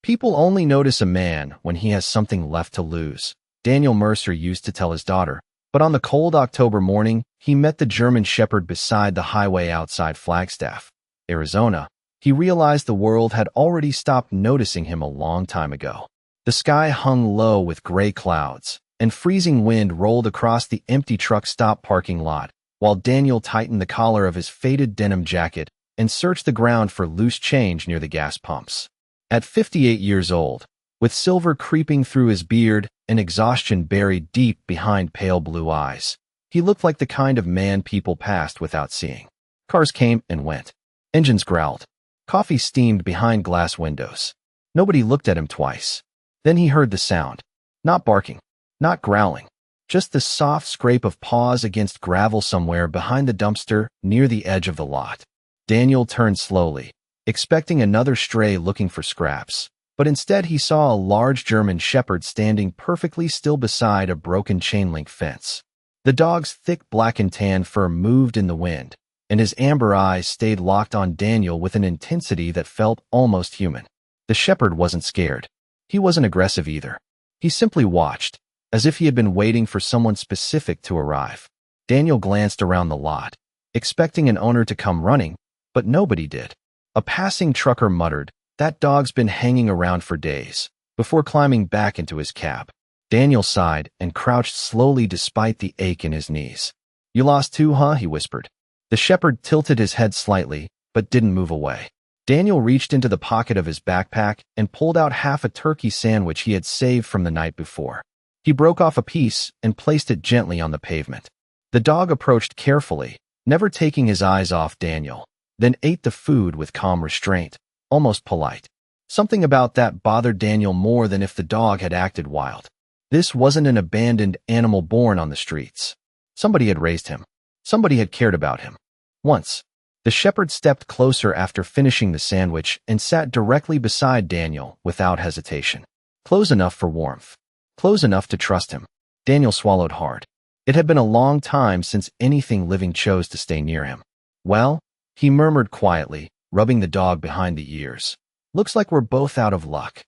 People only notice a man when he has something left to lose, Daniel Mercer used to tell his daughter. But on the cold October morning, he met the German Shepherd beside the highway outside Flagstaff, Arizona. He realized the world had already stopped noticing him a long time ago. The sky hung low with gray clouds, and freezing wind rolled across the empty truck stop parking lot, while Daniel tightened the collar of his faded denim jacket and searched the ground for loose change near the gas pumps. At 58 years old, with silver creeping through his beard and exhaustion buried deep behind pale blue eyes, he looked like the kind of man people passed without seeing. Cars came and went. Engines growled. Coffee steamed behind glass windows. Nobody looked at him twice. Then he heard the sound. Not barking, not growling, just the soft scrape of paws against gravel somewhere behind the dumpster near the edge of the lot. Daniel turned slowly, expecting another stray looking for scraps, but instead he saw a large German Shepherd standing perfectly still beside a broken chain-link fence. The dog's thick black and tan fur moved in the wind, and his amber eyes stayed locked on Daniel with an intensity that felt almost human. The Shepherd wasn't scared. He wasn't aggressive either. He simply watched, as if he had been waiting for someone specific to arrive. Daniel glanced around the lot, expecting an owner to come running, but nobody did. A passing trucker muttered, "That dog's been hanging around for days," before climbing back into his cab. Daniel sighed and crouched slowly despite the ache in his knees. "You lost too, huh?" he whispered. The Shepherd tilted his head slightly, but didn't move away. Daniel reached into the pocket of his backpack and pulled out half a turkey sandwich he had saved from the night before. He broke off a piece and placed it gently on the pavement. The dog approached carefully, never taking his eyes off Daniel, then ate the food with calm restraint, almost polite. Something about that bothered Daniel more than if the dog had acted wild. This wasn't an abandoned animal born on the streets. Somebody had raised him. Somebody had cared about him. Once. The Shepherd stepped closer after finishing the sandwich and sat directly beside Daniel without hesitation. Close enough for warmth. Close enough to trust him. Daniel swallowed hard. It had been a long time since anything living chose to stay near him. "Well," he murmured quietly, rubbing the dog behind the ears. "Looks like we're both out of luck."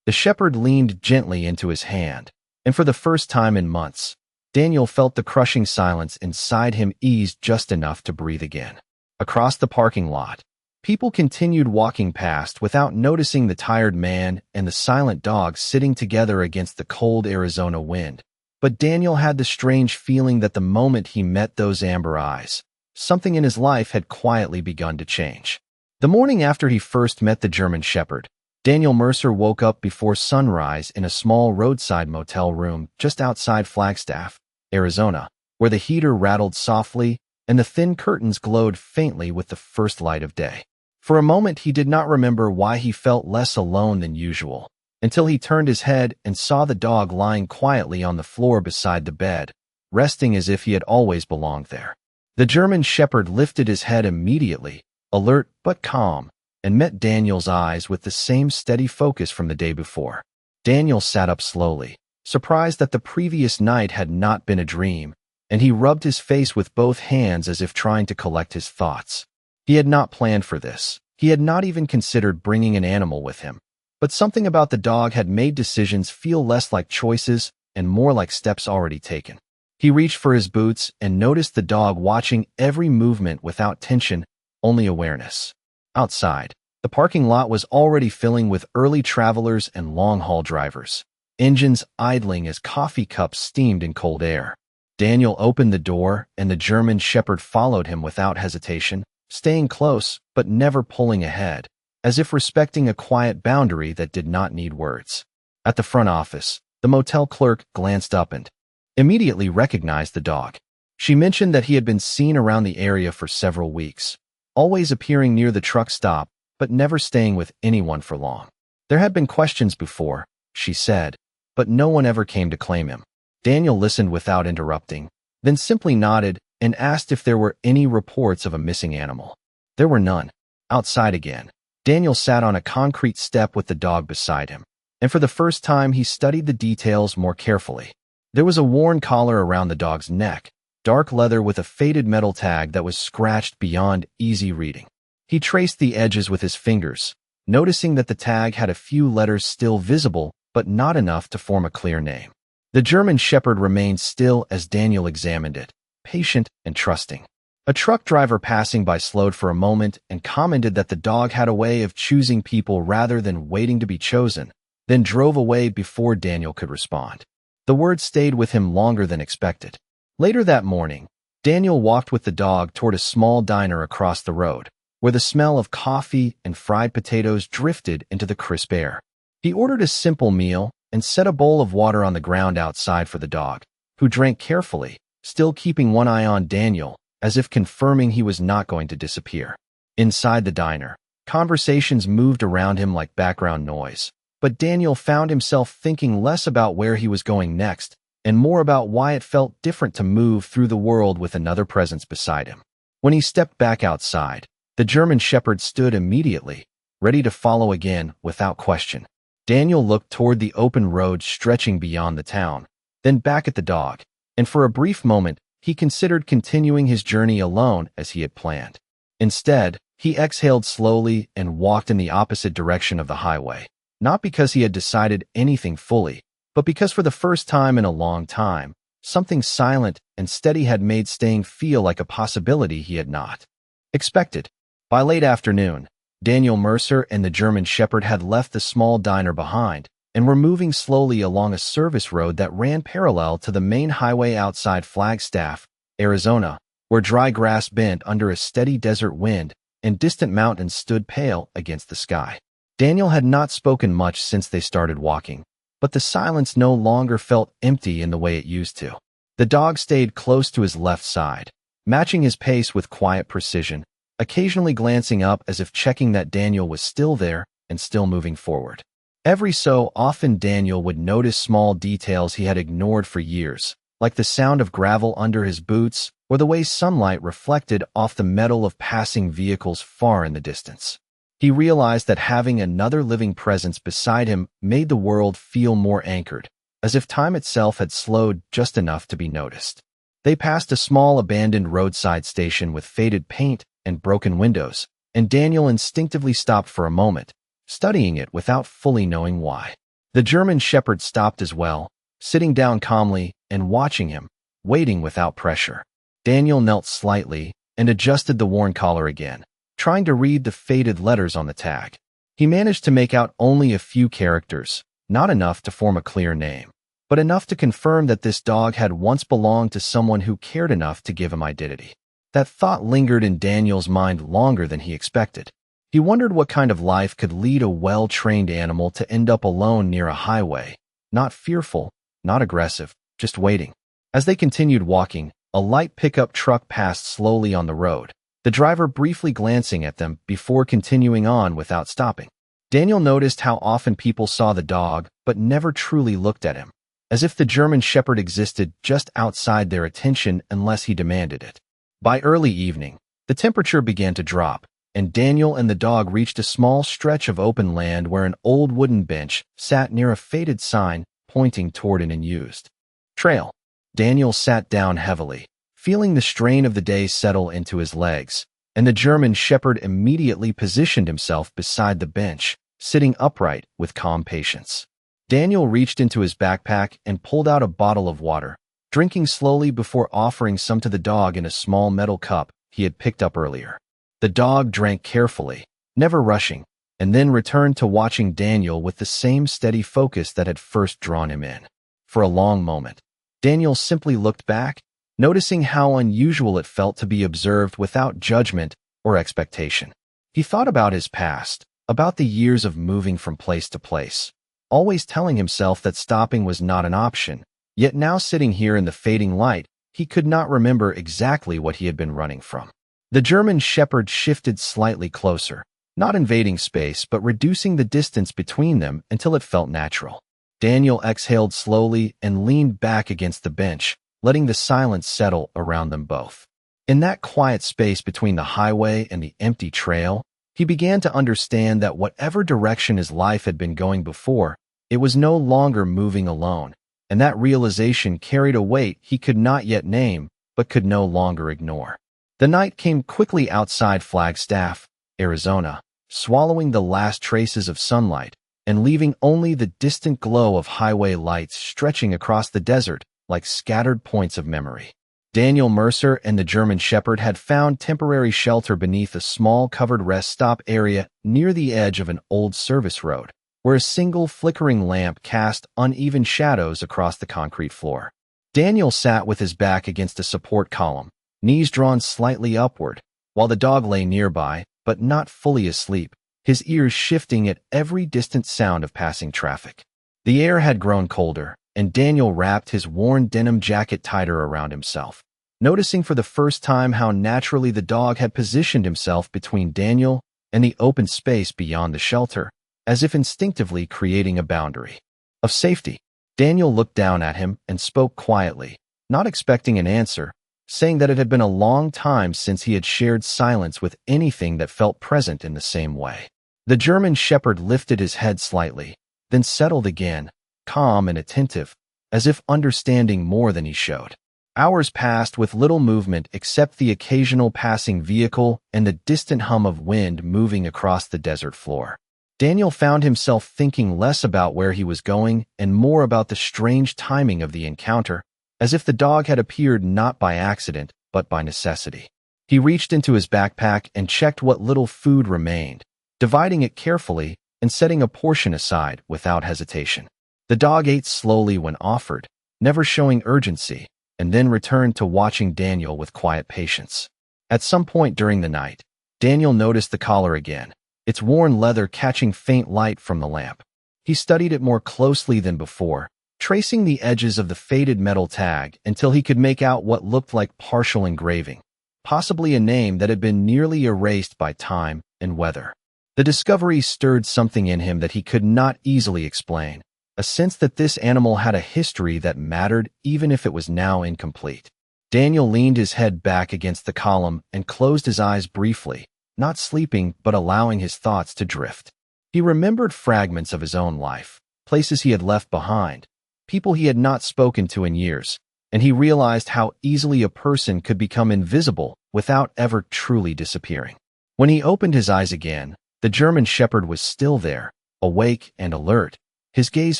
The Shepherd leaned gently into his hand, and for the first time in months, Daniel felt the crushing silence inside him ease just enough to breathe again. Across the parking lot, people continued walking past without noticing the tired man and the silent dog sitting together against the cold Arizona wind. But Daniel had the strange feeling that the moment he met those amber eyes, something in his life had quietly begun to change. The morning after he first met the German Shepherd, Daniel Mercer woke up before sunrise in a small roadside motel room just outside Flagstaff, Arizona, where the heater rattled softly and the thin curtains glowed faintly with the first light of day. For a moment he did not remember why he felt less alone than usual, until he turned his head and saw the dog lying quietly on the floor beside the bed, resting as if he had always belonged there. The German Shepherd lifted his head immediately, alert but calm, and met Daniel's eyes with the same steady focus from the day before. Daniel sat up slowly, surprised that the previous night had not been a dream, and he rubbed his face with both hands as if trying to collect his thoughts. He had not planned for this. He had not even considered bringing an animal with him. But something about the dog had made decisions feel less like choices and more like steps already taken. He reached for his boots and noticed the dog watching every movement without tension, only awareness. Outside, the parking lot was already filling with early travelers and long-haul drivers, engines idling as coffee cups steamed in cold air. Daniel opened the door, and the German Shepherd followed him without hesitation, staying close but never pulling ahead, as if respecting a quiet boundary that did not need words. At the front office, the motel clerk glanced up and immediately recognized the dog. She mentioned that he had been seen around the area for several weeks, always appearing near the truck stop, but never staying with anyone for long. There had been questions before, she said, but no one ever came to claim him. Daniel listened without interrupting, then simply nodded and asked if there were any reports of a missing animal. There were none. Outside again, Daniel sat on a concrete step with the dog beside him, and for the first time he studied the details more carefully. There was a worn collar around the dog's neck, dark leather with a faded metal tag that was scratched beyond easy reading. He traced the edges with his fingers, noticing that the tag had a few letters still visible, but not enough to form a clear name. The German Shepherd remained still as Daniel examined it, patient and trusting. A truck driver passing by slowed for a moment and commented that the dog had a way of choosing people rather than waiting to be chosen, then drove away before Daniel could respond. The word stayed with him longer than expected. Later that morning, Daniel walked with the dog toward a small diner across the road, where the smell of coffee and fried potatoes drifted into the crisp air. He ordered a simple meal and set a bowl of water on the ground outside for the dog, who drank carefully, still keeping one eye on Daniel, as if confirming he was not going to disappear. Inside the diner, conversations moved around him like background noise, but Daniel found himself thinking less about where he was going next and more about why it felt different to move through the world with another presence beside him. When he stepped back outside, the German Shepherd stood immediately, ready to follow again without question. Daniel looked toward the open road stretching beyond the town, then back at the dog, and for a brief moment, he considered continuing his journey alone as he had planned. Instead, he exhaled slowly and walked in the opposite direction of the highway, not because he had decided anything fully, but because for the first time in a long time, something silent and steady had made staying feel like a possibility he had not expected. By late afternoon, Daniel Mercer and the German Shepherd had left the small diner behind and were moving slowly along a service road that ran parallel to the main highway outside Flagstaff, Arizona, where dry grass bent under a steady desert wind and distant mountains stood pale against the sky. Daniel had not spoken much since they started walking, but the silence no longer felt empty in the way it used to. The dog stayed close to his left side, matching his pace with quiet precision, occasionally glancing up as if checking that Daniel was still there and still moving forward. Every so often Daniel would notice small details he had ignored for years, like the sound of gravel under his boots or the way sunlight reflected off the metal of passing vehicles far in the distance. He realized that having another living presence beside him made the world feel more anchored, as if time itself had slowed just enough to be noticed. They passed a small abandoned roadside station with faded paint and broken windows, and Daniel instinctively stopped for a moment, studying it without fully knowing why. The German Shepherd stopped as well, sitting down calmly and watching him, waiting without pressure. Daniel knelt slightly and adjusted the worn collar again, trying to read the faded letters on the tag. He managed to make out only a few characters, not enough to form a clear name, but enough to confirm that this dog had once belonged to someone who cared enough to give him identity. That thought lingered in Daniel's mind longer than he expected. He wondered what kind of life could lead a well-trained animal to end up alone near a highway, not fearful, not aggressive, just waiting. As they continued walking, a light pickup truck passed slowly on the road, the driver briefly glancing at them before continuing on without stopping. Daniel noticed how often people saw the dog but never truly looked at him, as if the German Shepherd existed just outside their attention unless he demanded it. By early evening, the temperature began to drop, and Daniel and the dog reached a small stretch of open land where an old wooden bench sat near a faded sign pointing toward an unused trail. Daniel sat down heavily, feeling the strain of the day settle into his legs, and the German Shepherd immediately positioned himself beside the bench, sitting upright with calm patience. Daniel reached into his backpack and pulled out a bottle of water, drinking slowly before offering some to the dog in a small metal cup he had picked up earlier. The dog drank carefully, never rushing, and then returned to watching Daniel with the same steady focus that had first drawn him in. For a long moment, Daniel simply looked back, noticing how unusual it felt to be observed without judgment or expectation. He thought about his past, about the years of moving from place to place, always telling himself that stopping was not an option, yet now sitting here in the fading light, he could not remember exactly what he had been running from. The German Shepherd shifted slightly closer, not invading space but reducing the distance between them until it felt natural. Daniel exhaled slowly and leaned back against the bench, letting the silence settle around them both. In that quiet space between the highway and the empty trail, he began to understand that whatever direction his life had been going before, it was no longer moving alone, and that realization carried a weight he could not yet name but could no longer ignore. The night came quickly outside Flagstaff, Arizona, swallowing the last traces of sunlight and leaving only the distant glow of highway lights stretching across the desert like scattered points of memory. Daniel Mercer and the German Shepherd had found temporary shelter beneath a small covered rest stop area near the edge of an old service road, where a single flickering lamp cast uneven shadows across the concrete floor. Daniel sat with his back against a support column, knees drawn slightly upward, while the dog lay nearby, but not fully asleep, his ears shifting at every distant sound of passing traffic. The air had grown colder, and Daniel wrapped his worn denim jacket tighter around himself, noticing for the first time how naturally the dog had positioned himself between Daniel and the open space beyond the shelter, as if instinctively creating a boundary of safety. Daniel looked down at him and spoke quietly, not expecting an answer, saying that it had been a long time since he had shared silence with anything that felt present in the same way. The German Shepherd lifted his head slightly, then settled again, calm and attentive, as if understanding more than he showed. Hours passed with little movement except the occasional passing vehicle and the distant hum of wind moving across the desert floor. Daniel found himself thinking less about where he was going and more about the strange timing of the encounter, as if the dog had appeared not by accident, but by necessity. He reached into his backpack and checked what little food remained, dividing it carefully and setting a portion aside without hesitation. The dog ate slowly when offered, never showing urgency, and then returned to watching Daniel with quiet patience. At some point during the night, Daniel noticed the collar again, its worn leather catching faint light from the lamp. He studied it more closely than before, tracing the edges of the faded metal tag until he could make out what looked like partial engraving, possibly a name that had been nearly erased by time and weather. The discovery stirred something in him that he could not easily explain, a sense that this animal had a history that mattered even if it was now incomplete. Daniel leaned his head back against the column and closed his eyes briefly, not sleeping but allowing his thoughts to drift. He remembered fragments of his own life, places he had left behind, people he had not spoken to in years, and he realized how easily a person could become invisible without ever truly disappearing. When he opened his eyes again, the German Shepherd was still there, awake and alert, his gaze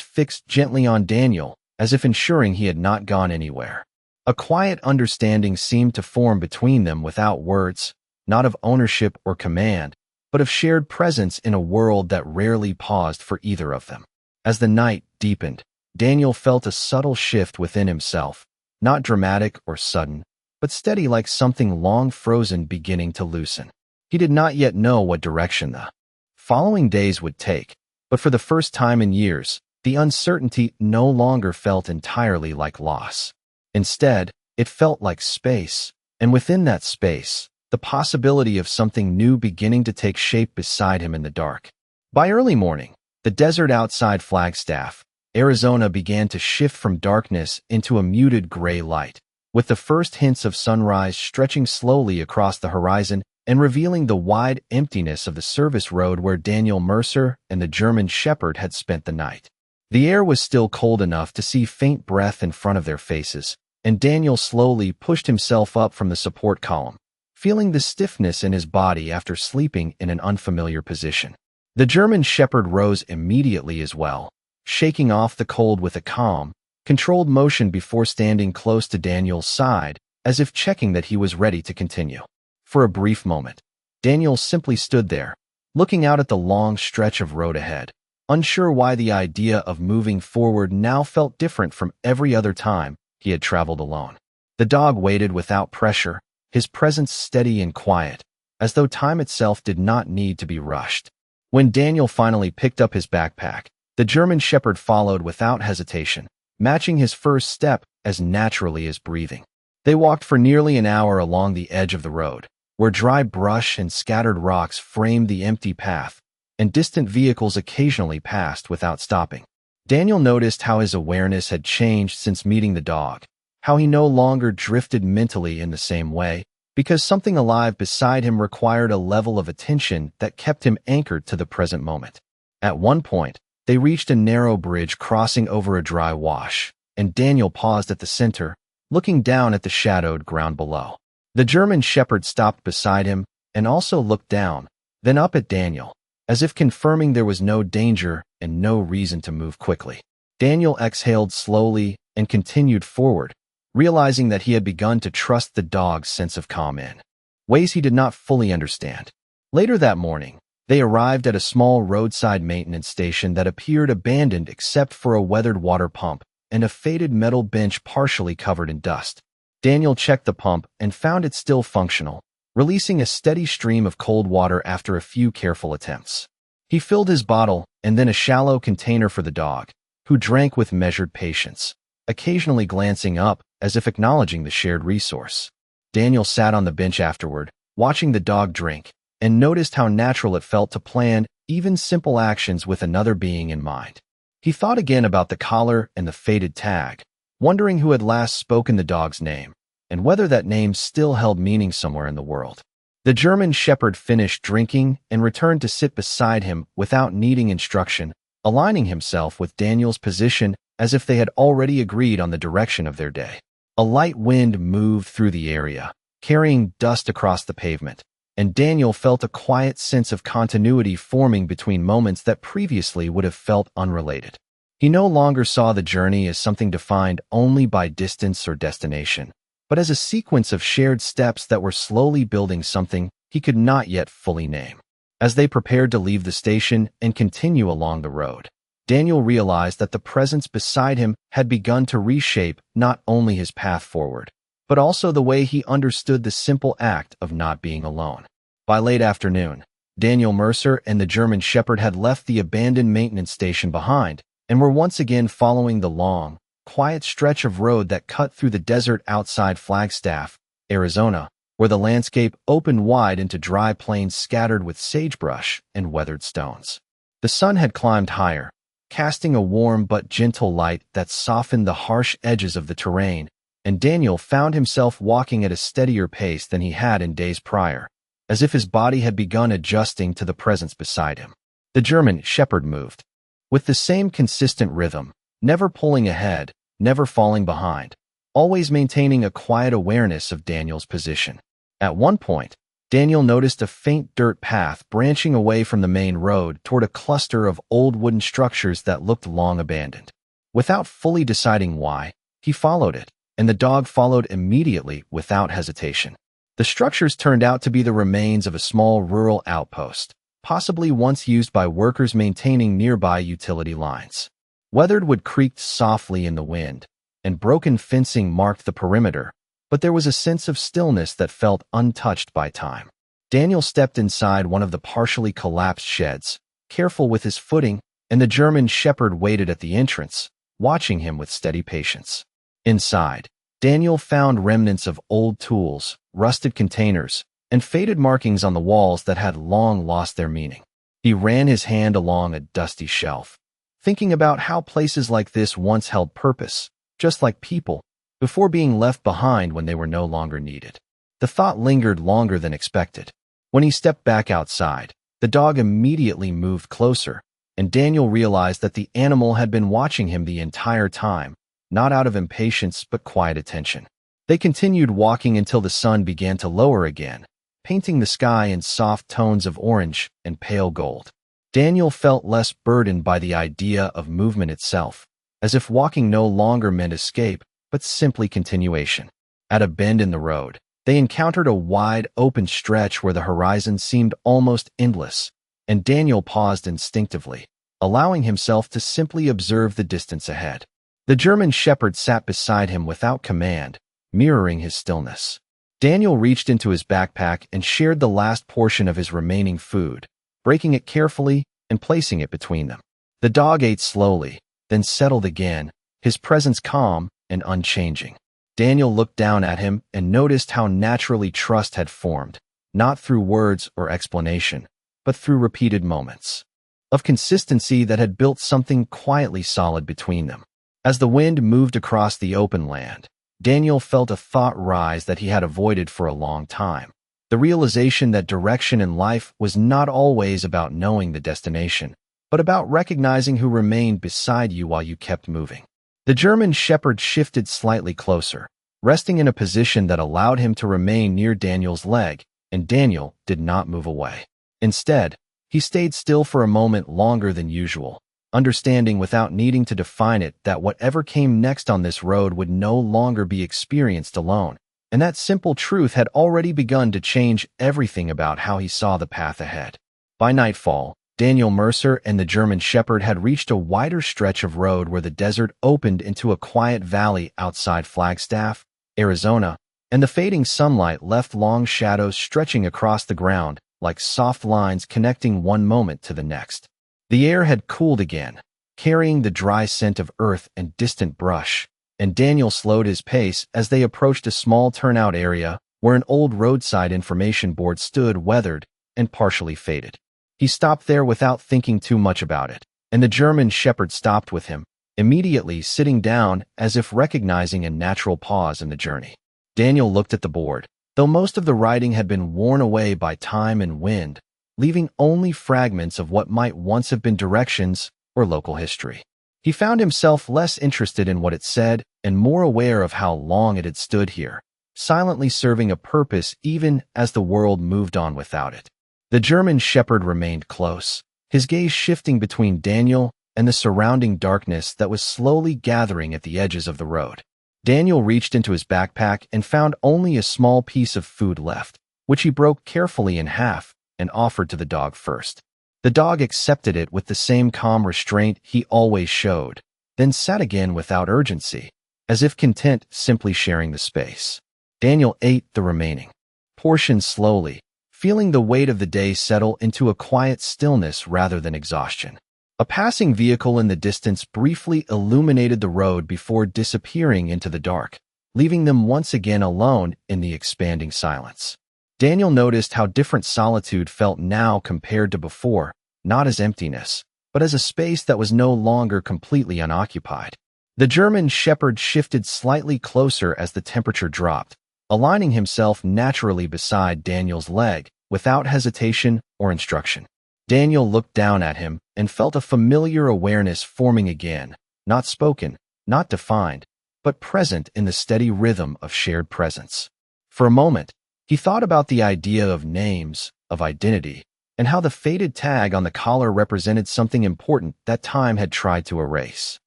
fixed gently on Daniel, as if ensuring he had not gone anywhere. A quiet understanding seemed to form between them without words, not of ownership or command, but of shared presence in a world that rarely paused for either of them. As the night deepened, Daniel felt a subtle shift within himself, not dramatic or sudden, but steady like something long frozen beginning to loosen. He did not yet know what direction the following days would take, but for the first time in years, the uncertainty no longer felt entirely like loss. Instead, it felt like space, and within that space, the possibility of something new beginning to take shape beside him in the dark. By early morning, the desert outside Flagstaff, Arizona began to shift from darkness into a muted gray light, with the first hints of sunrise stretching slowly across the horizon and revealing the wide emptiness of the service road where Daniel Mercer and the German Shepherd had spent the night. The air was still cold enough to see faint breath in front of their faces, and Daniel slowly pushed himself up from the support column, feeling the stiffness in his body after sleeping in an unfamiliar position. The German Shepherd rose immediately as well, shaking off the cold with a calm, controlled motion before standing close to Daniel's side, as if checking that he was ready to continue. For a brief moment, Daniel simply stood there, looking out at the long stretch of road ahead, unsure why the idea of moving forward now felt different from every other time he had traveled alone. The dog waited without pressure, his presence steady and quiet, as though time itself did not need to be rushed. When Daniel finally picked up his backpack, the German Shepherd followed without hesitation, matching his first step as naturally as breathing. They walked for nearly an hour along the edge of the road, where dry brush and scattered rocks framed the empty path, and distant vehicles occasionally passed without stopping. Daniel noticed how his awareness had changed since meeting the dog, how he no longer drifted mentally in the same way, because something alive beside him required a level of attention that kept him anchored to the present moment. At one point, they reached a narrow bridge crossing over a dry wash, and Daniel paused at the center, looking down at the shadowed ground below. The German Shepherd stopped beside him and also looked down, then up at Daniel, as if confirming there was no danger and no reason to move quickly. Daniel exhaled slowly and continued forward, realizing that he had begun to trust the dog's sense of calm in ways he did not fully understand. Later that morning, they arrived at a small roadside maintenance station that appeared abandoned except for a weathered water pump and a faded metal bench partially covered in dust. Daniel checked the pump and found it still functional, releasing a steady stream of cold water after a few careful attempts. He filled his bottle and then a shallow container for the dog, who drank with measured patience, occasionally glancing up as if acknowledging the shared resource. Daniel sat on the bench afterward, watching the dog drink, and noticed how natural it felt to plan even simple actions with another being in mind. He thought again about the collar and the faded tag, wondering who had last spoken the dog's name, and whether that name still held meaning somewhere in the world. The German shepherd finished drinking and returned to sit beside him without needing instruction, aligning himself with Daniel's position as if they had already agreed on the direction of their day. A light wind moved through the area, carrying dust across the pavement, and Daniel felt a quiet sense of continuity forming between moments that previously would have felt unrelated. He no longer saw the journey as something defined only by distance or destination, but as a sequence of shared steps that were slowly building something he could not yet fully name. As they prepared to leave the station and continue along the road, Daniel realized that the presence beside him had begun to reshape not only his path forward, but also the way he understood the simple act of not being alone. By late afternoon, Daniel Mercer and the German shepherd had left the abandoned maintenance station behind and were once again following the long, quiet stretch of road that cut through the desert outside Flagstaff, Arizona, where the landscape opened wide into dry plains scattered with sagebrush and weathered stones. The sun had climbed higher, casting a warm but gentle light that softened the harsh edges of the terrain, and Daniel found himself walking at a steadier pace than he had in days prior, as if his body had begun adjusting to the presence beside him. The German shepherd moved with the same consistent rhythm, never pulling ahead, never falling behind, always maintaining a quiet awareness of Daniel's position. At one point, Daniel noticed a faint dirt path branching away from the main road toward a cluster of old wooden structures that looked long abandoned. Without fully deciding why, he followed it, and the dog followed immediately without hesitation. The structures turned out to be the remains of a small rural outpost, possibly once used by workers maintaining nearby utility lines. Weathered wood creaked softly in the wind, and broken fencing marked the perimeter, but there was a sense of stillness that felt untouched by time. Daniel stepped inside one of the partially collapsed sheds, careful with his footing, and the German shepherd waited at the entrance, watching him with steady patience. Inside, Daniel found remnants of old tools, rusted containers, and faded markings on the walls that had long lost their meaning. He ran his hand along a dusty shelf, thinking about how places like this once held purpose, just like people, before being left behind when they were no longer needed. The thought lingered longer than expected. When he stepped back outside, the dog immediately moved closer, and Daniel realized that the animal had been watching him the entire time, not out of impatience but quiet attention. They continued walking until the sun began to lower again, painting the sky in soft tones of orange and pale gold. Daniel felt less burdened by the idea of movement itself, as if walking no longer meant escape, but simply continuation. At a bend in the road, they encountered a wide, open stretch where the horizon seemed almost endless, and Daniel paused instinctively, allowing himself to simply observe the distance ahead. The German shepherd sat beside him without command, mirroring his stillness. Daniel reached into his backpack and shared the last portion of his remaining food, breaking it carefully and placing it between them. The dog ate slowly, then settled again, his presence calm and unchanging. Daniel looked down at him and noticed how naturally trust had formed, not through words or explanation, but through repeated moments of consistency that had built something quietly solid between them. As the wind moved across the open land, Daniel felt a thought rise that he had avoided for a long time. The realization that direction in life was not always about knowing the destination, but about recognizing who remained beside you while you kept moving. The German shepherd shifted slightly closer, resting in a position that allowed him to remain near Daniel's leg, and Daniel did not move away. Instead, He stayed still for a moment longer than usual, understanding without needing to define it that whatever came next on this road would no longer be experienced alone, and that simple truth had already begun to change everything about how he saw the path ahead. By nightfall, Daniel Mercer and the German Shepherd had reached a wider stretch of road where the desert opened into a quiet valley outside Flagstaff, Arizona, and the fading sunlight left long shadows stretching across the ground like soft lines connecting one moment to the next. The air had cooled again, carrying the dry scent of earth and distant brush, and Daniel slowed his pace as they approached a small turnout area where an old roadside information board stood weathered and partially faded. He stopped there without thinking too much about it, and the German Shepherd stopped with him, immediately sitting down as if recognizing a natural pause in the journey. Daniel looked at the board. Though most of the writing had been worn away by time and wind, leaving only fragments of what might once have been directions or local history. He found himself less interested in what it said and more aware of how long it had stood here, silently serving a purpose even as the world moved on without it. The German Shepherd remained close, his gaze shifting between Daniel and the surrounding darkness that was slowly gathering at the edges of the road. Daniel reached into his backpack and found only a small piece of food left, which he broke carefully in half and offered to the dog first. The dog accepted it with the same calm restraint he always showed, then sat again without urgency, as if content simply sharing the space. Daniel ate the remaining portion slowly, feeling the weight of the day settle into a quiet stillness rather than exhaustion. A passing vehicle in the distance briefly illuminated the road before disappearing into the dark, leaving them once again alone in the expanding silence. Daniel noticed how different solitude felt now compared to before, not as emptiness, but as a space that was no longer completely unoccupied. The German Shepherd shifted slightly closer as the temperature dropped, aligning himself naturally beside Daniel's leg, without hesitation or instruction. Daniel looked down at him and felt a familiar awareness forming again, not spoken, not defined, but present in the steady rhythm of shared presence. For a moment, he thought about the idea of names, of identity, and how the faded tag on the collar represented something important that time had tried to erase.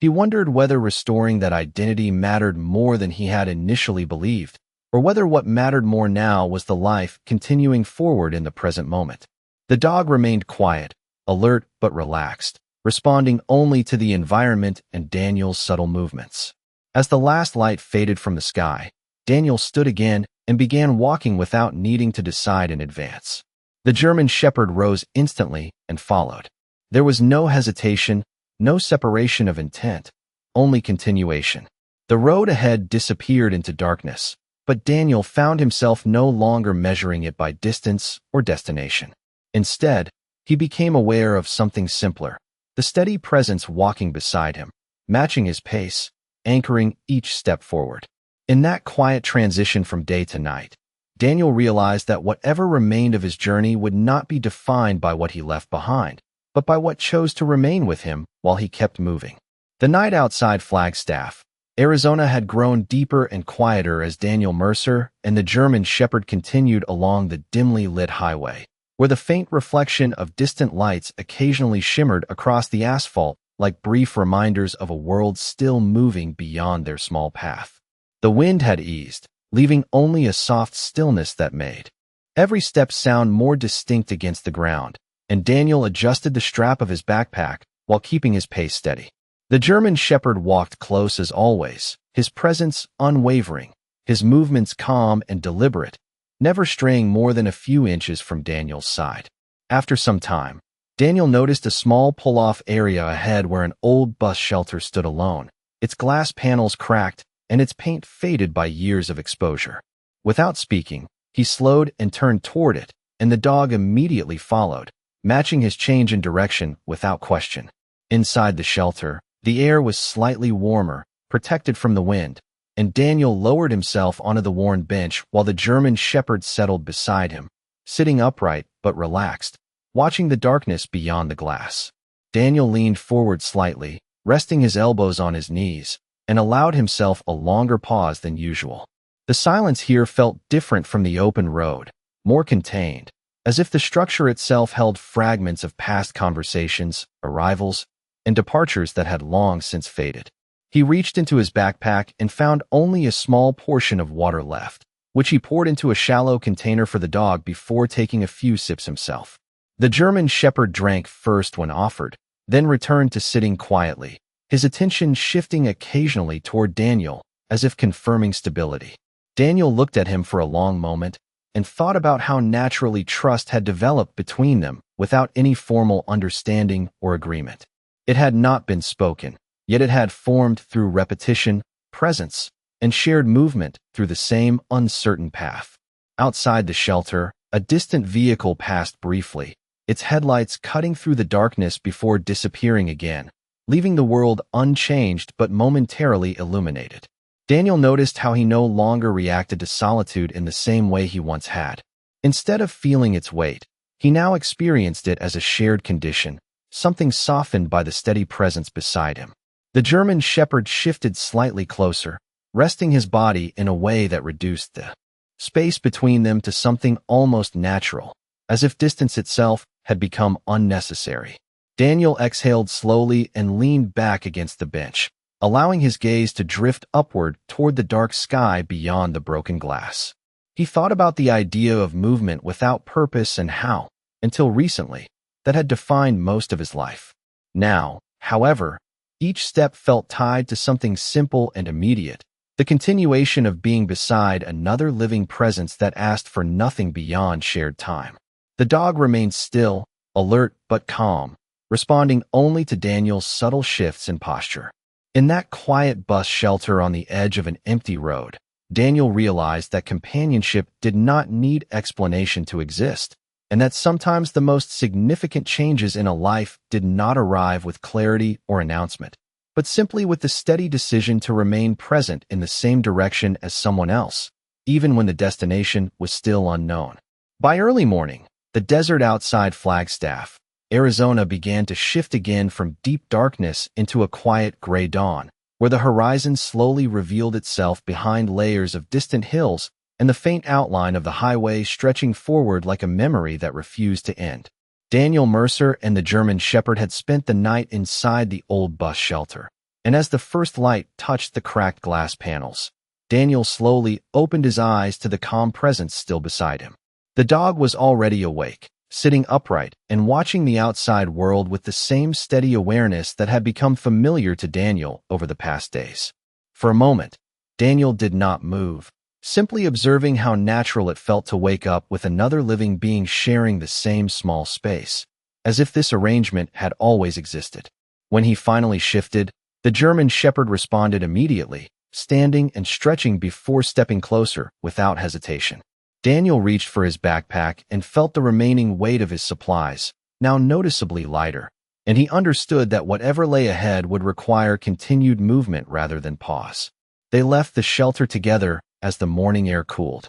He wondered whether restoring that identity mattered more than he had initially believed, or whether what mattered more now was the life continuing forward in the present moment. The dog remained quiet, alert but relaxed, responding only to the environment and Daniel's subtle movements. As the last light faded from the sky, Daniel stood again and began walking without needing to decide in advance. The German Shepherd rose instantly and followed. There was no hesitation, no separation of intent, only continuation. The road ahead disappeared into darkness, but Daniel found himself no longer measuring it by distance or destination. Instead, he became aware of something simpler, the steady presence walking beside him, matching his pace, anchoring each step forward. In that quiet transition from day to night, Daniel realized that whatever remained of his journey would not be defined by what he left behind, but by what chose to remain with him while he kept moving. The night outside Flagstaff, Arizona had grown deeper and quieter as Daniel Mercer and the German Shepherd continued along the dimly lit highway, where the faint reflection of distant lights occasionally shimmered across the asphalt like brief reminders of a world still moving beyond their small path. The wind had eased, leaving only a soft stillness that made every step sound more distinct against the ground, and Daniel adjusted the strap of his backpack while keeping his pace steady. The German Shepherd walked close as always, his presence unwavering, his movements calm and deliberate, never straying more than a few inches from Daniel's side. After some time, Daniel noticed a small pull-off area ahead where an old bus shelter stood alone, its glass panels cracked and its paint faded by years of exposure. Without speaking, he slowed and turned toward it, and the dog immediately followed, matching his change in direction without question. Inside the shelter, the air was slightly warmer, protected from the wind, and Daniel lowered himself onto the worn bench while the German Shepherd settled beside him, sitting upright but relaxed, watching the darkness beyond the glass. Daniel leaned forward slightly, resting his elbows on his knees, and allowed himself a longer pause than usual. The silence here felt different from the open road, more contained, as if the structure itself held fragments of past conversations, arrivals, and departures that had long since faded. He reached into his backpack and found only a small portion of water left, which he poured into a shallow container for the dog before taking a few sips himself. The German Shepherd drank first when offered, then returned to sitting quietly, his attention shifting occasionally toward Daniel, as if confirming stability. Daniel looked at him for a long moment and thought about how naturally trust had developed between them without any formal understanding or agreement. It had not been spoken, yet it had formed through repetition, presence, and shared movement through the same uncertain path. Outside the shelter, a distant vehicle passed briefly, its headlights cutting through the darkness before disappearing again, leaving the world unchanged but momentarily illuminated. Daniel noticed how he no longer reacted to solitude in the same way he once had. Instead of feeling its weight, he now experienced it as a shared condition, something softened by the steady presence beside him. The German Shepherd shifted slightly closer, resting his body in a way that reduced the space between them to something almost natural, as if distance itself had become unnecessary. Daniel exhaled slowly and leaned back against the bench, allowing his gaze to drift upward toward the dark sky beyond the broken glass. He thought about the idea of movement without purpose and how, until recently, that had defined most of his life. Now, however, each step felt tied to something simple and immediate, the continuation of being beside another living presence that asked for nothing beyond shared time. The dog remained still, alert but calm, responding only to Daniel's subtle shifts in posture. In that quiet bus shelter on the edge of an empty road, Daniel realized that companionship did not need explanation to exist, and that sometimes the most significant changes in a life did not arrive with clarity or announcement, but simply with the steady decision to remain present in the same direction as someone else, even when the destination was still unknown. By early morning, the desert outside Flagstaff, Arizona began to shift again from deep darkness into a quiet gray dawn, where the horizon slowly revealed itself behind layers of distant hills and the faint outline of the highway stretching forward like a memory that refused to end. Daniel Mercer and the German Shepherd had spent the night inside the old bus shelter, and as the first light touched the cracked glass panels, Daniel slowly opened his eyes to the calm presence still beside him. The dog was already awake, sitting upright and watching the outside world with the same steady awareness that had become familiar to Daniel over the past days. For a moment, Daniel did not move, simply observing how natural it felt to wake up with another living being sharing the same small space, as if this arrangement had always existed. When he finally shifted, the German Shepherd responded immediately, standing and stretching before stepping closer without hesitation. Daniel reached for his backpack and felt the remaining weight of his supplies, now noticeably lighter, and he understood that whatever lay ahead would require continued movement rather than pause. They left the shelter together as the morning air cooled.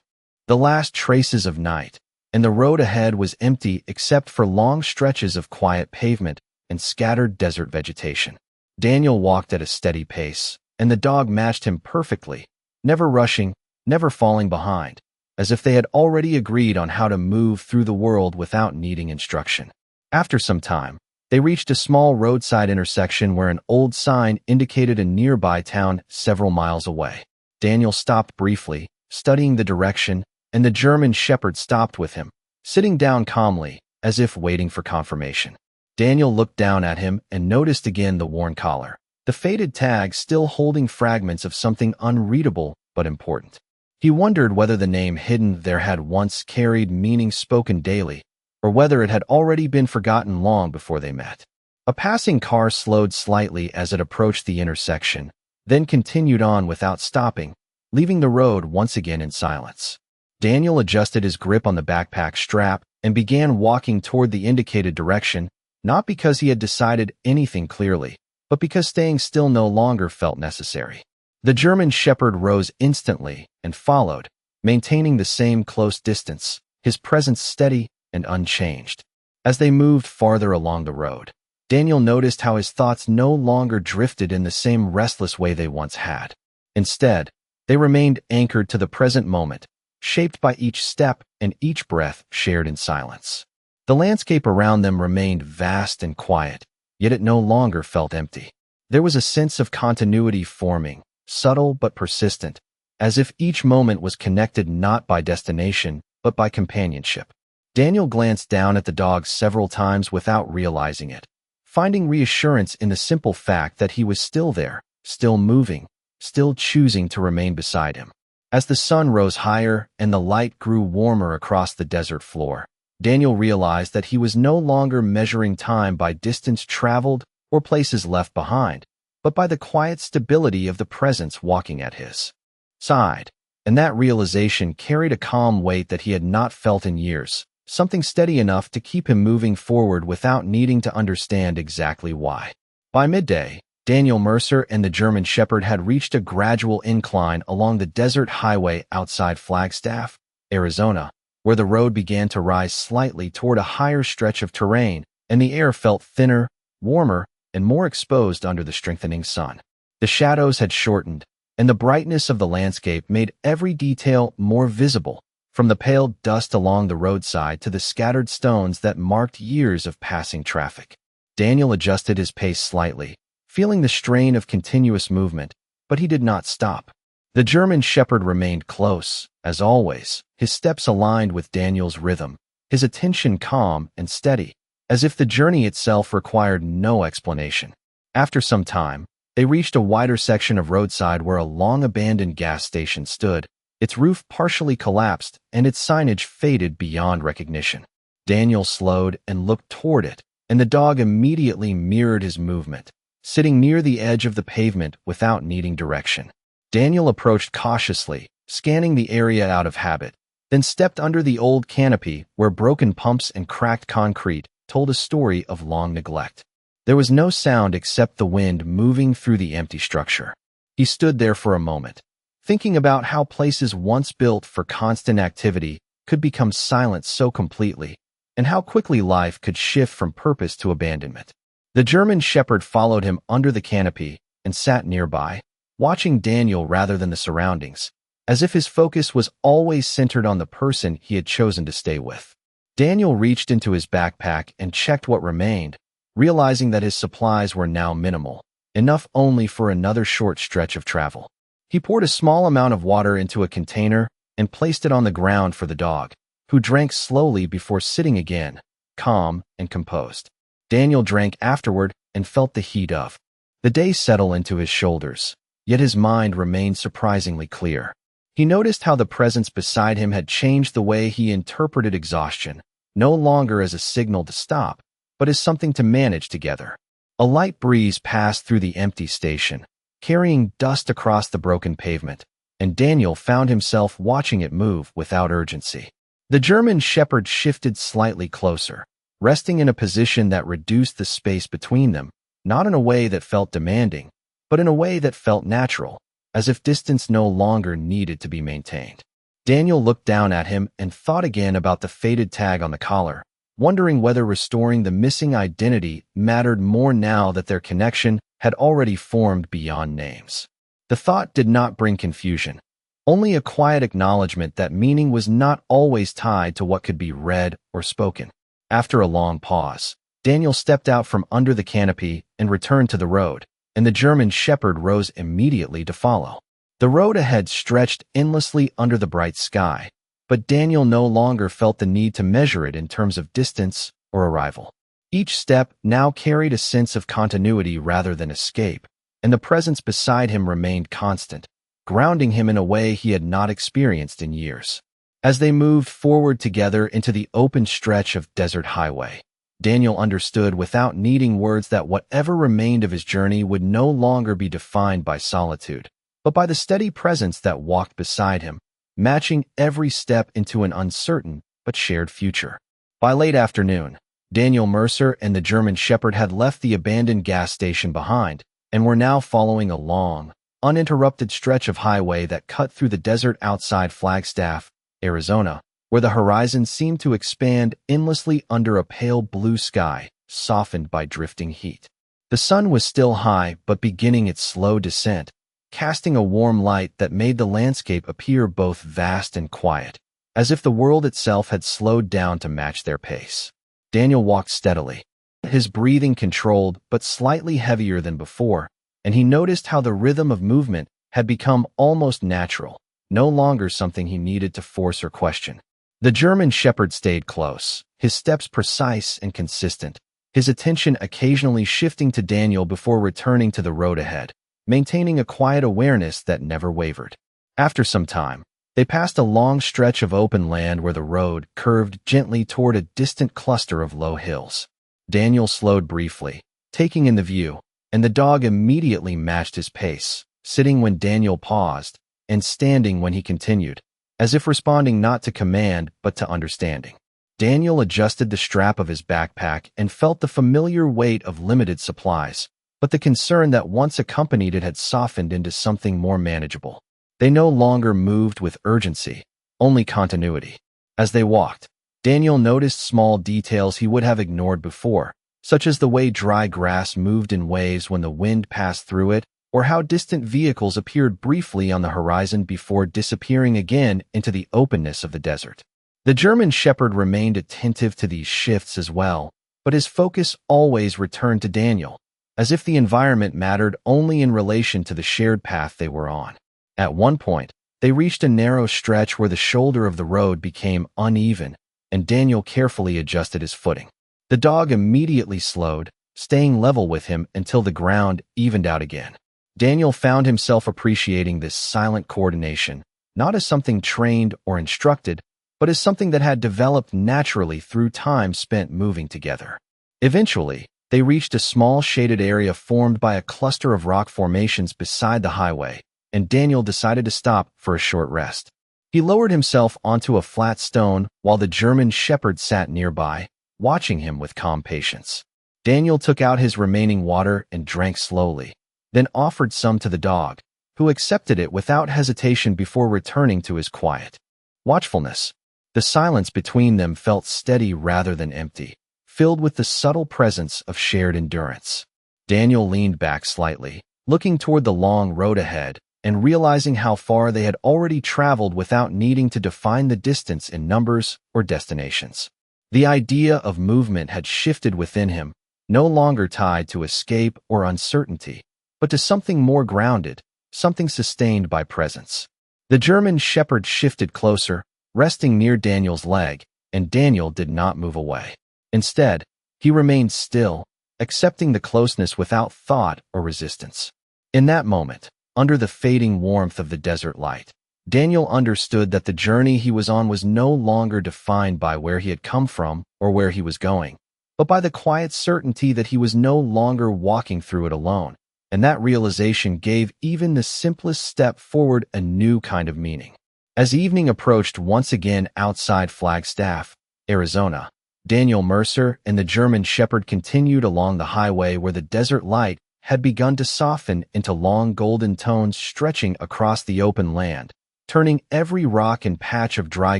The last traces of night, and the road ahead was empty except for long stretches of quiet pavement and scattered desert vegetation. Daniel walked at a steady pace, and the dog matched him perfectly, never rushing, never falling behind, as if they had already agreed on how to move through the world without needing instruction. After some time, they reached a small roadside intersection where an old sign indicated a nearby town several miles away. Daniel stopped briefly, studying the direction, and the German Shepherd stopped with him, sitting down calmly, as if waiting for confirmation. Daniel looked down at him and noticed again the worn collar, the faded tag still holding fragments of something unreadable but important. He wondered whether the name hidden there had once carried meaning spoken daily, or whether it had already been forgotten long before they met. A passing car slowed slightly as it approached the intersection, then continued on without stopping, leaving the road once again in silence. Daniel adjusted his grip on the backpack strap and began walking toward the indicated direction, not because he had decided anything clearly, but because staying still no longer felt necessary. The German Shepherd rose instantly and followed, maintaining the same close distance, his presence steady and unchanged. As they moved farther along the road, Daniel noticed how his thoughts no longer drifted in the same restless way they once had. Instead, they remained anchored to the present moment, shaped by each step and each breath shared in silence. The landscape around them remained vast and quiet, yet it no longer felt empty. There was a sense of continuity forming, subtle but persistent, as if each moment was connected not by destination, but by companionship. Daniel glanced down at the dog several times without realizing it, finding reassurance in the simple fact that he was still there, still moving, still choosing to remain beside him. As the sun rose higher and the light grew warmer across the desert floor, Daniel realized that he was no longer measuring time by distance traveled or places left behind, but by the quiet stability of the presence walking at his side. And that realization carried a calm weight that he had not felt in years, something steady enough to keep him moving forward without needing to understand exactly why. By midday, Daniel Mercer and the German Shepherd had reached a gradual incline along the desert highway outside Flagstaff, Arizona, where the road began to rise slightly toward a higher stretch of terrain, and the air felt thinner, warmer, and more exposed under the strengthening sun. The shadows had shortened, and the brightness of the landscape made every detail more visible, from the pale dust along the roadside to the scattered stones that marked years of passing traffic. Daniel adjusted his pace slightly, feeling the strain of continuous movement, but he did not stop. The German Shepherd remained close, as always, his steps aligned with Daniel's rhythm, his attention calm and steady, as if the journey itself required no explanation. After some time, they reached a wider section of roadside where a long-abandoned gas station stood, its roof partially collapsed and its signage faded beyond recognition. Daniel slowed and looked toward it, and the dog immediately mirrored his movement, sitting near the edge of the pavement without needing direction. Daniel approached cautiously, scanning the area out of habit, then stepped under the old canopy where broken pumps and cracked concrete told a story of long neglect. There was no sound except the wind moving through the empty structure. He stood there for a moment, thinking about how places once built for constant activity could become silent so completely, and how quickly life could shift from purpose to abandonment. The German Shepherd followed him under the canopy and sat nearby, watching Daniel rather than the surroundings, as if his focus was always centered on the person he had chosen to stay with. Daniel reached into his backpack and checked what remained, realizing that his supplies were now minimal, enough only for another short stretch of travel. He poured a small amount of water into a container and placed it on the ground for the dog, who drank slowly before sitting again, calm and composed. Daniel drank afterward and felt the heat of the day settle into his shoulders, yet his mind remained surprisingly clear. He noticed how the presence beside him had changed the way he interpreted exhaustion, no longer as a signal to stop, but as something to manage together. A light breeze passed through the empty station, carrying dust across the broken pavement, and Daniel found himself watching it move without urgency. The German Shepherd shifted slightly closer, resting in a position that reduced the space between them, not in a way that felt demanding, but in a way that felt natural, as if distance no longer needed to be maintained. Daniel looked down at him and thought again about the faded tag on the collar, wondering whether restoring the missing identity mattered more now that their connection had already formed beyond names. The thought did not bring confusion, only a quiet acknowledgement that meaning was not always tied to what could be read or spoken. After a long pause, Daniel stepped out from under the canopy and returned to the road, and the German Shepherd rose immediately to follow. The road ahead stretched endlessly under the bright sky, but Daniel no longer felt the need to measure it in terms of distance or arrival. Each step now carried a sense of continuity rather than escape, and the presence beside him remained constant, grounding him in a way he had not experienced in years. As they moved forward together into the open stretch of desert highway, Daniel understood without needing words that whatever remained of his journey would no longer be defined by solitude, but by the steady presence that walked beside him, matching every step into an uncertain but shared future. By late afternoon, Daniel Mercer and the German Shepherd had left the abandoned gas station behind and were now following a long, uninterrupted stretch of highway that cut through the desert outside Flagstaff, Arizona, where the horizon seemed to expand endlessly under a pale blue sky, softened by drifting heat. The sun was still high but beginning its slow descent, casting a warm light that made the landscape appear both vast and quiet, as if the world itself had slowed down to match their pace. Daniel walked steadily, his breathing controlled but slightly heavier than before, and he noticed how the rhythm of movement had become almost natural, no longer something he needed to force or question. The German shepherd stayed close, his steps precise and consistent, his attention occasionally shifting to Daniel before returning to the road ahead, maintaining a quiet awareness that never wavered. After some time, they passed a long stretch of open land where the road curved gently toward a distant cluster of low hills. Daniel slowed briefly, taking in the view, and the dog immediately matched his pace, sitting when Daniel paused and standing when he continued, as if responding not to command but to understanding. Daniel adjusted the strap of his backpack and felt the familiar weight of limited supplies, but the concern that once accompanied it had softened into something more manageable. They no longer moved with urgency, only continuity. As they walked, Daniel noticed small details he would have ignored before, such as the way dry grass moved in waves when the wind passed through it, or how distant vehicles appeared briefly on the horizon before disappearing again into the openness of the desert. The German shepherd remained attentive to these shifts as well, but his focus always returned to Daniel, as if the environment mattered only in relation to the shared path they were on. At one point, they reached a narrow stretch where the shoulder of the road became uneven, and Daniel carefully adjusted his footing. The dog immediately slowed, staying level with him until the ground evened out again. Daniel found himself appreciating this silent coordination, not as something trained or instructed, but as something that had developed naturally through time spent moving together. Eventually, they reached a small shaded area formed by a cluster of rock formations beside the highway, and Daniel decided to stop for a short rest. He lowered himself onto a flat stone while the German shepherd sat nearby, watching him with calm patience. Daniel took out his remaining water and drank slowly, then offered some to the dog, who accepted it without hesitation before returning to his quiet watchfulness. The silence between them felt steady rather than empty, filled with the subtle presence of shared endurance. Daniel leaned back slightly, looking toward the long road ahead, and realizing how far they had already traveled without needing to define the distance in numbers or destinations. The idea of movement had shifted within him, no longer tied to escape or uncertainty, but to something more grounded, something sustained by presence. The German shepherd shifted closer, resting near Daniel's leg, and Daniel did not move away. Instead, he remained still, accepting the closeness without thought or resistance. In that moment, under the fading warmth of the desert light, Daniel understood that the journey he was on was no longer defined by where he had come from or where he was going, but by the quiet certainty that he was no longer walking through it alone, and that realization gave even the simplest step forward a new kind of meaning. As evening approached once again outside Flagstaff, Arizona, Daniel Mercer and the German shepherd continued along the highway where the desert light had begun to soften into long golden tones stretching across the open land, turning every rock and patch of dry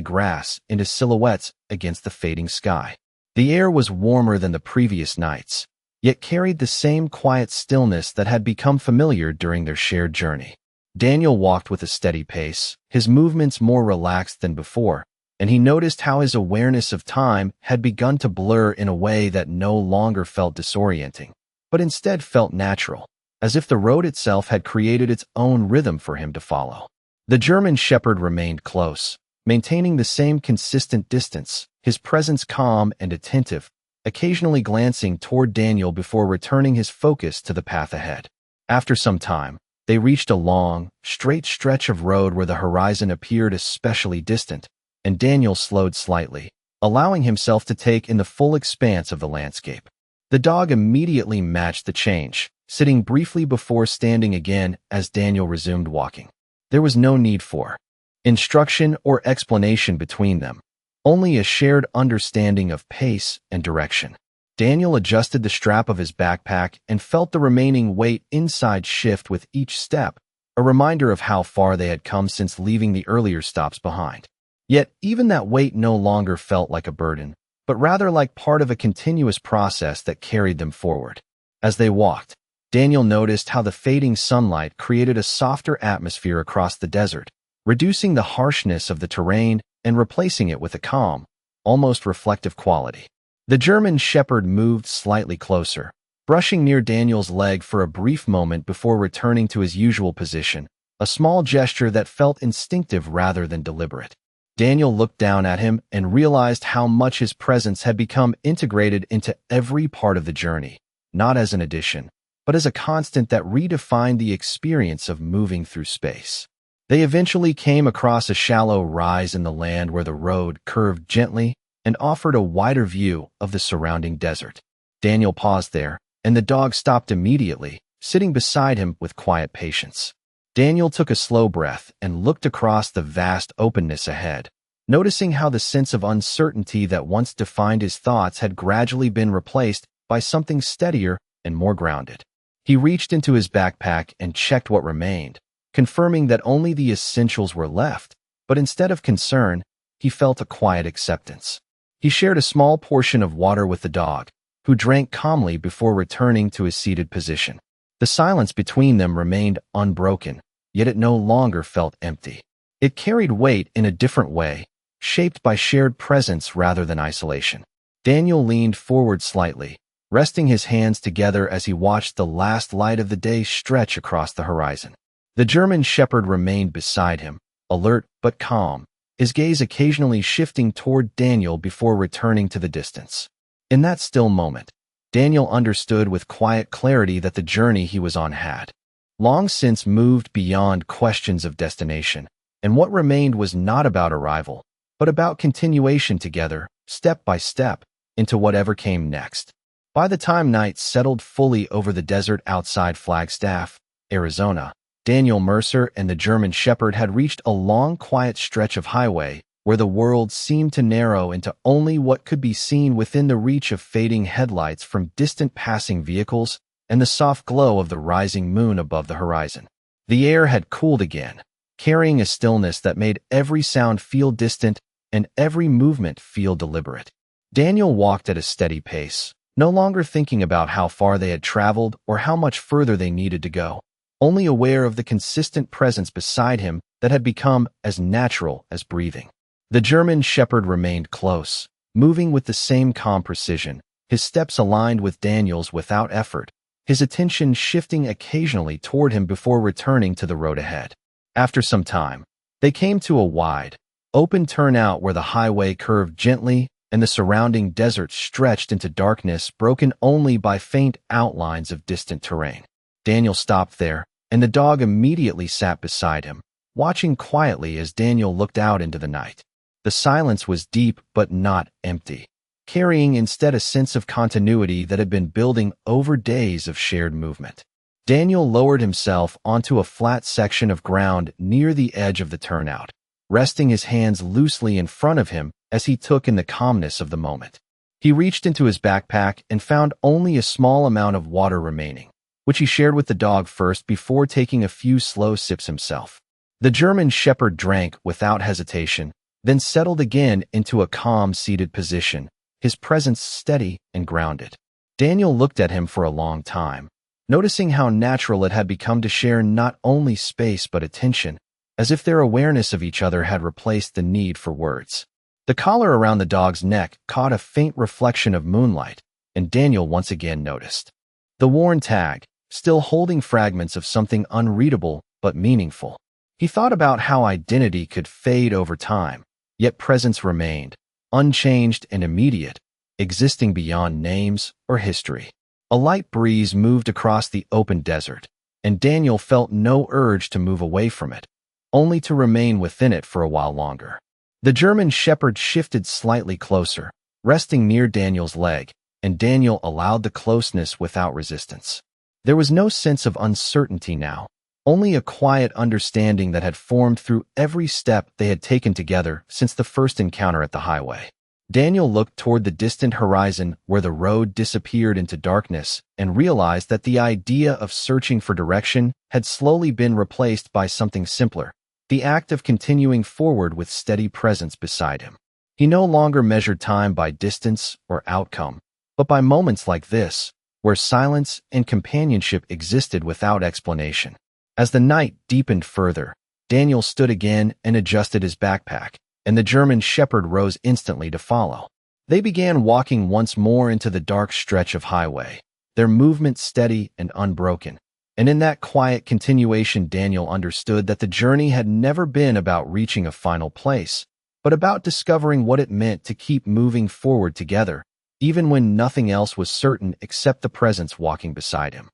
grass into silhouettes against the fading sky. The air was warmer than the previous nights, yet carried the same quiet stillness that had become familiar during their shared journey. Daniel walked with a steady pace, his movements more relaxed than before, and he noticed how his awareness of time had begun to blur in a way that no longer felt disorienting, but instead felt natural, as if the road itself had created its own rhythm for him to follow. The German shepherd remained close, maintaining the same consistent distance, his presence calm and attentive, occasionally glancing toward Daniel before returning his focus to the path ahead. After some time, they reached a long, straight stretch of road where the horizon appeared especially distant, and Daniel slowed slightly, allowing himself to take in the full expanse of the landscape. The dog immediately matched the change, sitting briefly before standing again as Daniel resumed walking. There was no need for instruction or explanation between them, only a shared understanding of pace and direction. Daniel adjusted the strap of his backpack and felt the remaining weight inside shift with each step, a reminder of how far they had come since leaving the earlier stops behind. Yet even that weight no longer felt like a burden, but rather like part of a continuous process that carried them forward. As they walked, Daniel noticed how the fading sunlight created a softer atmosphere across the desert, reducing the harshness of the terrain and replacing it with a calm, almost reflective quality. The German shepherd moved slightly closer, brushing near Daniel's leg for a brief moment before returning to his usual position, a small gesture that felt instinctive rather than deliberate. Daniel looked down at him and realized how much his presence had become integrated into every part of the journey, not as an addition, but as a constant that redefined the experience of moving through space. They eventually came across a shallow rise in the land where the road curved gently and offered a wider view of the surrounding desert. Daniel paused there, and the dog stopped immediately, sitting beside him with quiet patience. Daniel took a slow breath and looked across the vast openness ahead, noticing how the sense of uncertainty that once defined his thoughts had gradually been replaced by something steadier and more grounded. He reached into his backpack and checked what remained, confirming that only the essentials were left, but instead of concern, he felt a quiet acceptance. He shared a small portion of water with the dog, who drank calmly before returning to his seated position. The silence between them remained unbroken, yet it no longer felt empty. It carried weight in a different way, shaped by shared presence rather than isolation. Daniel leaned forward slightly, resting his hands together as he watched the last light of the day stretch across the horizon. The German shepherd remained beside him, alert but calm, his gaze occasionally shifting toward Daniel before returning to the distance. In that still moment, Daniel understood with quiet clarity that the journey he was on had long since moved beyond questions of destination, and what remained was not about arrival, but about continuation together, step by step, into whatever came next. By the time night settled fully over the desert outside Flagstaff, Arizona, Daniel Mercer and the German shepherd had reached a long, quiet stretch of highway where the world seemed to narrow into only what could be seen within the reach of fading headlights from distant passing vehicles and the soft glow of the rising moon above the horizon. The air had cooled again, carrying a stillness that made every sound feel distant and every movement feel deliberate. Daniel walked at a steady pace, no longer thinking about how far they had traveled or how much further they needed to go, only aware of the consistent presence beside him that had become as natural as breathing. The German shepherd remained close, moving with the same calm precision, his steps aligned with Daniel's without effort, his attention shifting occasionally toward him before returning to the road ahead. After some time, they came to a wide, open turnout where the highway curved gently and the surrounding desert stretched into darkness broken only by faint outlines of distant terrain. Daniel stopped there, and the dog immediately sat beside him, watching quietly as Daniel looked out into the night. The silence was deep but not empty, carrying instead a sense of continuity that had been building over days of shared movement. Daniel lowered himself onto a flat section of ground near the edge of the turnout, resting his hands loosely in front of him as he took in the calmness of the moment. He reached into his backpack and found only a small amount of water remaining, which he shared with the dog first before taking a few slow sips himself. The German shepherd drank without hesitation, then settled again into a calm seated position, his presence steady and grounded. Daniel looked at him for a long time, noticing how natural it had become to share not only space but attention, as if their awareness of each other had replaced the need for words. The collar around the dog's neck caught a faint reflection of moonlight, and Daniel once again noticed the worn tag, still holding fragments of something unreadable but meaningful. He thought about how identity could fade over time, yet presence remained, unchanged and immediate, existing beyond names or history. A light breeze moved across the open desert, and Daniel felt no urge to move away from it, only to remain within it for a while longer. The German shepherd shifted slightly closer, resting near Daniel's leg, and Daniel allowed the closeness without resistance. There was no sense of uncertainty now, only a quiet understanding that had formed through every step they had taken together since the first encounter at the highway. Daniel looked toward the distant horizon where the road disappeared into darkness and realized that the idea of searching for direction had slowly been replaced by something simpler, the act of continuing forward with steady presence beside him. He no longer measured time by distance or outcome, but by moments like this, where silence and companionship existed without explanation. As the night deepened further, Daniel stood again and adjusted his backpack, and the German shepherd rose instantly to follow. They began walking once more into the dark stretch of highway, their movement steady and unbroken. And in that quiet continuation, Daniel understood that the journey had never been about reaching a final place, but about discovering what it meant to keep moving forward together, even when nothing else was certain except the presence walking beside him.